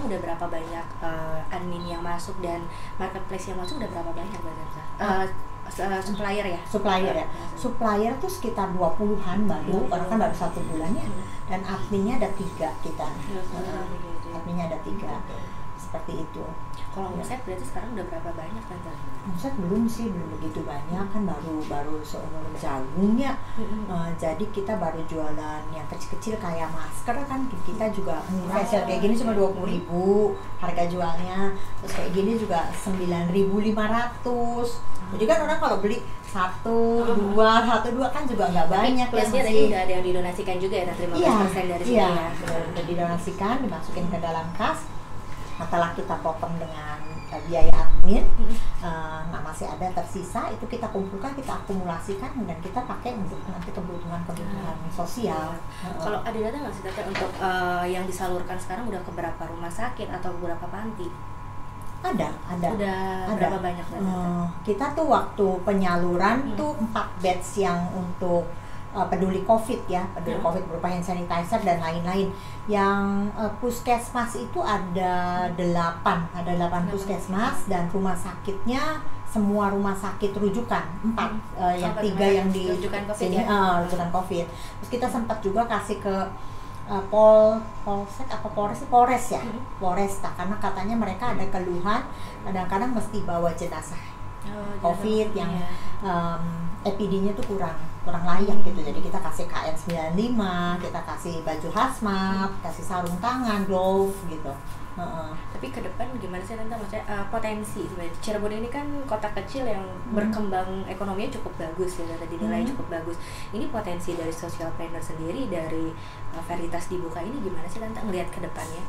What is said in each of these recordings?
udah berapa banyak admin yang masuk dan marketplace yang masuk udah berapa banyak Mbak Tanta? Supplier ya? Supplier ya. Supplier tuh sekitar 20-an baru, karena kan baru 1 bulan ya. Dan adminnya ada 3 kita. Adminnya ada 3. Seperti itu. Kalau omset berarti sekarang udah berapa banyak Tante? Omset belum sih, belum begitu banyak, kan baru seumur jagung ya. Jadi kita baru jualan yang kecil-kecil kayak masker kan, kita juga facial kayak gini cuma 20.000 harga jualnya. Terus kayak gini juga 9.500. Jadi kan orang kalau beli 1, 2 kan juga nggak banyak. Plusnya tadi udah ada yang didonasikan juga ya, 15% dari sini ya? Udah didonasikan, dimasukin ke dalam kas. Setelah kita potong dengan biaya admin, masih ada tersisa, itu kita kumpulkan, kita akumulasikan, dan kita pakai untuk nanti kebutuhan sosial. Kalau ada data nggak sih Tante untuk yang disalurkan sekarang udah ke berapa rumah sakit atau beberapa panti? Ada. Udah berapa banyak kita tuh waktu penyaluran tuh 4 batch yang untuk peduli COVID ya, peduli COVID berupa hand sanitizer dan lain-lain. Yang puskesmas itu ada 8 puskesmas, dan rumah sakitnya semua rumah sakit rujukan 4, yang 3 yang di rujukan COVID sini, ya? rujukan COVID. Terus kita sempat juga kasih ke Polsek apa Polres ya, Polresta, karena katanya mereka ada keluhan kadang-kadang mesti bawa jenazah COVID yang EPD-nya tuh kurang layak gitu. Jadi kita kasih KN95, kita kasih baju hazmat, kasih sarung tangan, glove gitu. Tapi ke depan gimana sih Tante, maksudnya potensi sebenarnya Cirebon ini kan kota kecil yang berkembang ekonominya cukup bagus ya, tadi dinilai cukup bagus. Ini potensi dari socialpreneur sendiri, dari Veritas dibuka ini gimana sih Tante ngelihat ke depannya?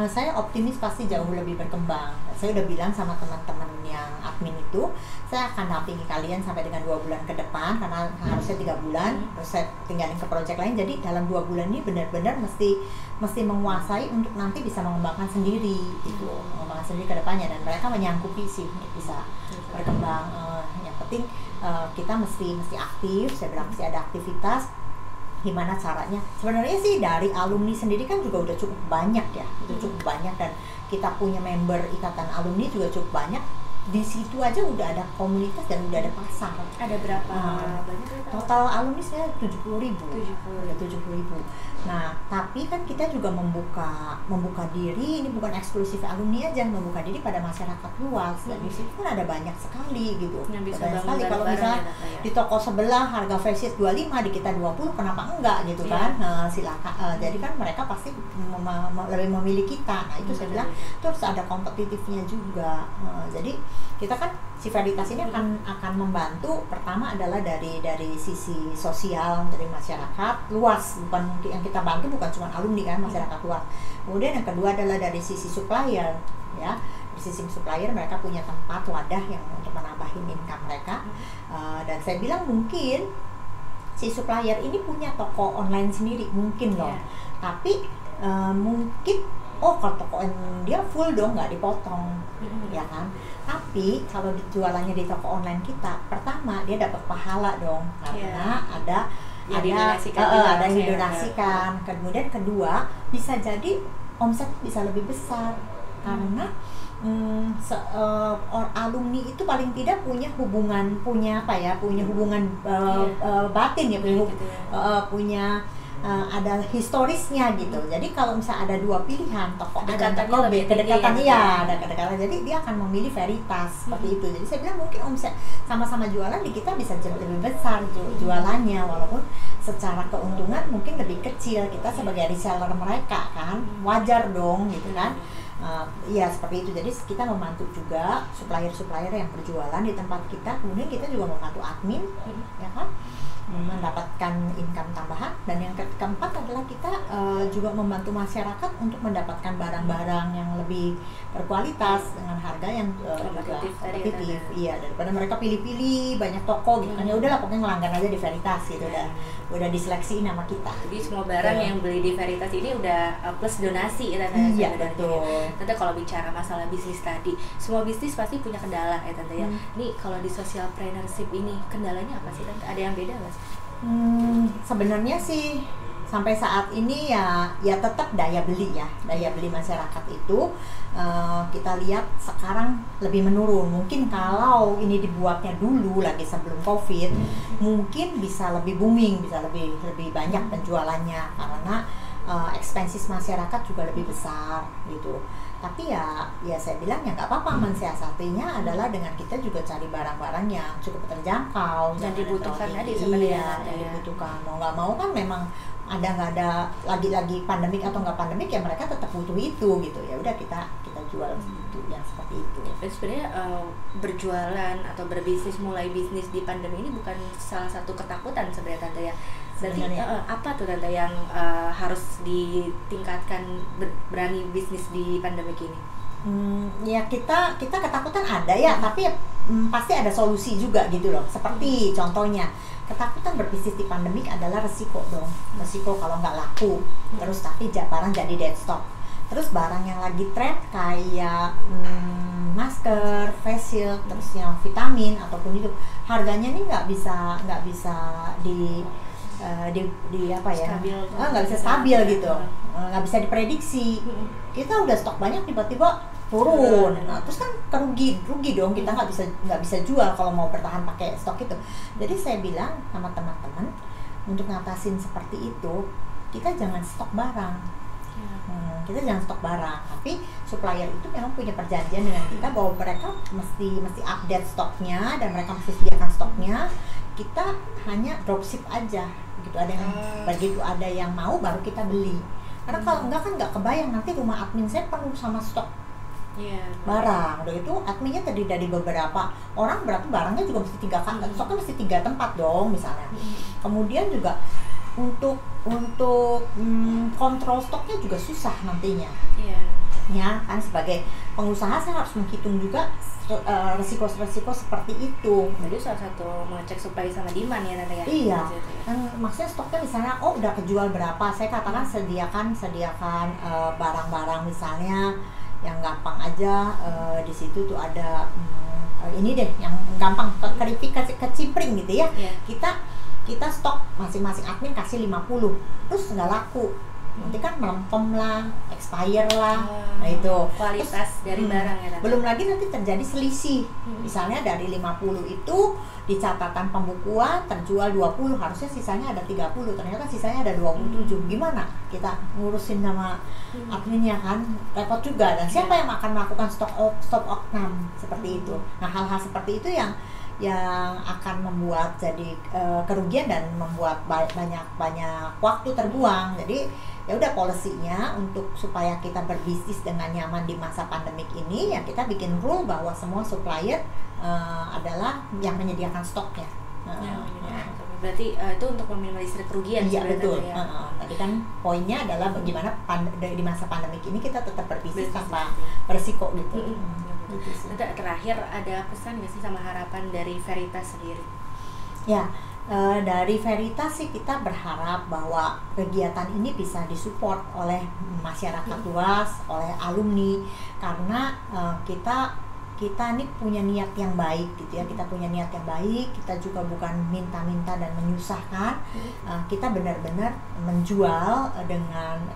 Saya optimis pasti jauh lebih berkembang. Saya udah bilang sama teman-teman yang admin itu, saya akan dampingi kalian sampai dengan 2 bulan ke depan, karena harusnya 3 bulan, terus saya tinggalin ke proyek lain. Jadi dalam 2 bulan ini benar-benar mesti menguasai untuk nanti bisa mengembangkan sendiri gitu, mengembangkan sendiri ke depannya, dan mereka menyangkupi sih untuk bisa berkembang. Yang penting kita mesti aktif. Saya bilang mesti ada aktivitas. Gimana caranya? Sebenarnya sih dari alumni sendiri kan juga udah cukup banyak ya, cukup banyak, dan kita punya member ikatan alumni juga cukup banyak. Di situ aja udah ada komunitas dan udah ada pasar. Ada berapa banyak? Total alumni saya 70.000. Nah, tapi kan kita juga membuka diri, ini bukan eksklusif alumni aja, membuka diri pada masyarakat luas. Dan di situ kan ada banyak sekali gitu. Banyak sekali. Kalau misalnya di toko sebelah harga facial 25, di kita 20, kenapa enggak gitu kan? Silakan. Jadi kan mereka pasti lebih memilih kita. Nah, itu saya bilang terus ada kompetitifnya juga. Jadi kita kan si Veritas ini akan membantu, pertama adalah dari sisi sosial, dari masyarakat luas, bukan yang kita bantu bukan cuma alumni kan, masyarakat luas. Kemudian yang kedua adalah dari sisi supplier ya. Dari sisi supplier mereka punya tempat wadah yang untuk menambahin income mereka. Dan saya bilang mungkin si supplier ini punya toko online sendiri mungkin loh. Tapi mungkin kalau toko dia full dong, nggak dipotong, ya kan? Tapi kalau jualannya di toko online kita, pertama dia dapat pahala dong, karena ada yang didonasikan. Kemudian kedua, bisa jadi omset bisa lebih besar, karena alumni itu paling tidak punya hubungan batin ya, punya ada historisnya gitu. Jadi kalau misalnya ada 2 pilihan, toko A dan toko B, kedekatannya ada kedekatan. Jadi dia akan memilih Veritas seperti itu. Jadi saya bilang mungkin omset sama-sama jualan di kita bisa lebih besar jualannya, walaupun secara keuntungan mungkin lebih kecil. Kita sebagai reseller mereka kan wajar dong gitu kan. Ya seperti itu. Jadi kita membantu juga supplier yang berjualan di tempat kita. Kemudian kita juga membantu admin, ya kan, mendapatkan income tambahan. Dan yang keempat adalah kita juga membantu masyarakat untuk mendapatkan barang-barang yang lebih berkualitas dengan harga yang kompetitif. Iya, daripada mereka pilih-pilih banyak toko gitu kan. Ya udahlah, pokoknya ngelanggar aja di Veritas gitu. Udah diseleksi nama kita. Jadi semua barang yang beli di Veritas ini udah plus donasi ya Tante. Iya, betul. Tante, kalau bicara masalah bisnis tadi, semua bisnis pasti punya kendala ya Tante ya. Ini kalau di socialpreneurship ini kendalanya apa sih Tante? Ada yang beda nggak sih? Sebenarnya sih sampai saat ini ya tetap daya beli masyarakat itu kita lihat sekarang lebih menurun. Mungkin kalau ini dibuatnya dulu lagi sebelum COVID, mungkin bisa lebih booming, bisa lebih banyak penjualannya karena expenses masyarakat juga lebih besar gitu. Tapi ya saya bilang ya nggak apa-apa, mensiasatinya adalah dengan kita juga cari barang-barang yang cukup terjangkau dan dibutuhkan tadi sebenarnya. Dibutuhkan, mau nggak mau kan memang nggak ada lagi pandemik atau nggak pandemik ya mereka tetap butuh itu gitu. Ya udah kita jual itu yang seperti itu. Dan sebenarnya berjualan atau mulai bisnis di pandemi ini bukan salah satu ketakutan sebenarnya Tante ya. Berarti apa tuh Tante yang harus ditingkatkan berani bisnis di pandemi ini? Ya kita ketakutan ada ya, tapi pasti ada solusi juga gitu loh. Seperti contohnya ketakutan berbisnis di pandemik adalah resiko dong. Resiko kalau nggak laku, terus tapi barang jadi dead stock. Terus barang yang lagi tren kayak masker, face shield, terus yang vitamin ataupun itu harganya nih nggak bisa di apa ya, nggak bisa stabil gitu, nggak bisa diprediksi. Kita udah stok banyak tiba-tiba turun, nah, terus kan rugi dong, kita nggak bisa jual kalau mau bertahan pakai stok itu. Jadi saya bilang sama teman-teman untuk ngatasin seperti itu, kita jangan stok barang. Tapi supplier itu memang punya perjanjian dengan kita bahwa mereka mesti update stoknya dan mereka mesti sediakan stoknya. Kita hanya dropship aja gitu, begitu ada yang mau baru kita beli, karena kalau enggak kan nggak kebayang nanti rumah admin saya penuh sama stok barang. Udah itu adminnya terdiri dari beberapa orang, berarti barangnya juga mesti 3 kali, stoknya mesti 3 tempat dong misalnya. Kemudian juga untuk kontrol stoknya juga susah nantinya. Ya kan sebagai pengusaha saya harus menghitung juga resiko-resiko seperti itu. Jadi salah satu mengecek supply sama demand ya Tante ya. Iya. Dan maksudnya stoknya misalnya udah kejual berapa, saya katakan sediakan barang-barang misalnya yang gampang aja, di situ tuh ada ini deh yang gampang keripik kecimpring gitu ya. Kita stok masing-masing admin kasih 50, terus nggak laku, nanti kan melempem lah, expire lah, nah itu kualitas dari barang ya. Belum lagi nanti terjadi selisih, misalnya dari 50 itu di catatan pembukuan terjual 20, harusnya sisanya ada 30, ternyata sisanya ada 27. Gimana kita ngurusin sama adminnya kan, repot juga. Dan siapa yang akan melakukan stop oknum seperti itu. Nah hal-hal seperti itu yang akan membuat jadi kerugian dan membuat banyak waktu terbuang. Jadi ya udah, policy-nya untuk supaya kita berbisnis dengan nyaman di masa pandemik ini ya kita bikin rule bahwa semua supplier adalah yang menyediakan stoknya. Berarti itu untuk meminimalisir kerugian. Iya betul. Tadi kan poinnya adalah bagaimana di masa pandemik ini kita tetap berbisnis tanpa berisiko gitu. Terakhir ada pesan nggak sih sama harapan dari Veritas sendiri? Ya, dari Veritas sih kita berharap bahwa kegiatan ini bisa disupport oleh masyarakat luas, oleh alumni, karena kita ini punya niat yang baik gitu ya. Kita punya niat yang baik, kita juga bukan minta-minta dan menyusahkan. Kita benar-benar menjual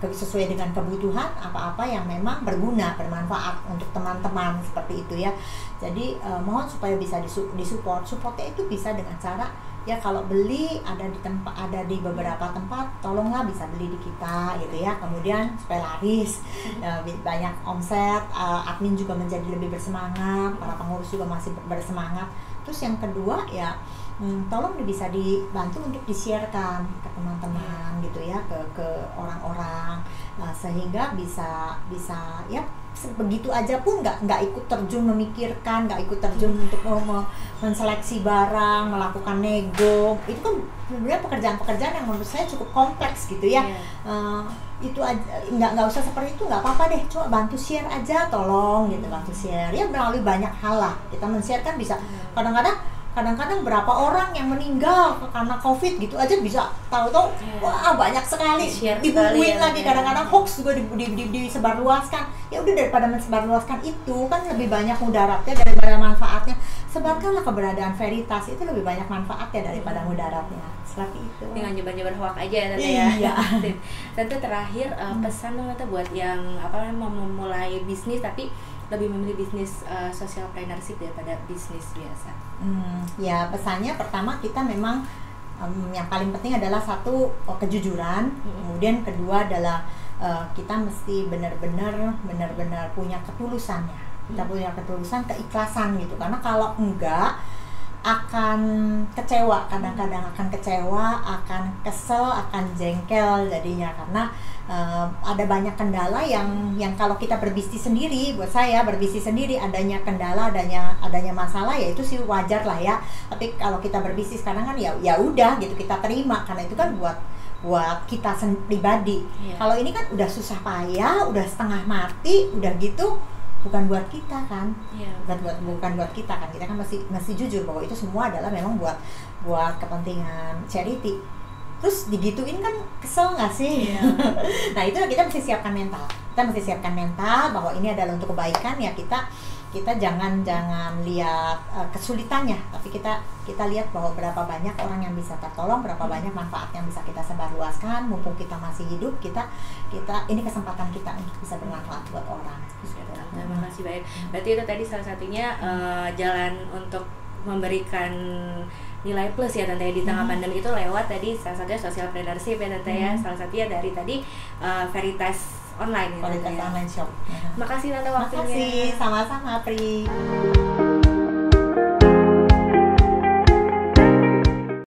sesuai dengan kebutuhan apa-apa yang memang berguna, bermanfaat untuk teman-teman seperti itu ya. Jadi mohon supaya bisa disupport. Supportnya itu bisa dengan cara ya kalau beli ada di beberapa tempat, tolonglah bisa beli di kita gitu ya. Kemudian supaya laris, banyak omset, admin juga menjadi lebih bersemangat, para pengurus juga masih bersemangat. Terus yang kedua ya tolong bisa dibantu untuk di-sharekan ke teman-teman gitu ya, ke orang-orang, sehingga bisa ya begitu aja pun nggak ikut terjun memikirkan, nggak ikut terjun untuk menseleksi barang, melakukan nego. Itu kan sebenarnya pekerjaan-pekerjaan yang menurut saya cukup kompleks gitu ya. Itu aja nggak usah seperti itu, nggak apa-apa deh, coba bantu share aja, tolong gitu, bantu share ya melalui banyak hal lah. Kita men-share kan bisa kadang-kadang kadang-kadang berapa orang yang meninggal karena COVID gitu aja bisa tahu-tahu wah banyak sekali dibukuin lagi, kadang-kadang hoax juga disebarluaskan. Ya udah, daripada mensebarluaskan itu kan lebih banyak mudaratnya daripada manfaatnya. Sebarkanlah keberadaan Veritas, itu lebih banyak manfaatnya daripada mudaratnya. Seperti itu. Dengan nyebar-nyebar hoax aja ya Tante ya. Iya. Tante terakhir pesan dong Tante buat yang mau memulai bisnis tapi lebih memilih bisnis social entrepreneurship daripada bisnis biasa. Ya pesannya pertama kita memang yang paling penting adalah satu kejujuran, kemudian kedua adalah kita mesti benar-benar punya ketulusannya, kita punya ketulusan, keikhlasan gitu. Karena kalau enggak akan kecewa, kadang-kadang akan kecewa, akan kesel, akan jengkel jadinya, karena ada banyak kendala yang kalau kita berbisnis sendiri, buat saya berbisnis sendiri adanya kendala, adanya masalah ya itu sih wajar lah ya. Tapi kalau kita berbisnis kadang kan ya udah gitu, kita terima karena itu kan buat kita pribadi. Kalau ini kan udah susah payah, udah setengah mati, udah gitu bukan buat kita kan, bukan buat kita kan, kita kan masih jujur bahwa itu semua adalah memang buat kepentingan charity. Terus digituin kan kesel nggak sih? Nah itu kita mesti siapkan mental, bahwa ini adalah untuk kebaikan ya. Kita jangan lihat kesulitannya, tapi kita lihat bahwa berapa banyak orang yang bisa tertolong, berapa banyak manfaat yang bisa kita sebarluaskan. Mumpung kita masih hidup, kita ini kesempatan kita untuk bisa bermanfaat buat orang. Terima kasih banyak. Berarti itu tadi salah satunya jalan untuk memberikan nilai plus ya Tante ya di tengah pandemi itu lewat tadi salah satunya social entrepreneurship ya Tante ya. Salah satunya dari tadi Veritas online ya Tante ya. Veritas online shop. Makasih Tante waktunya. Makasih, sama-sama Pri.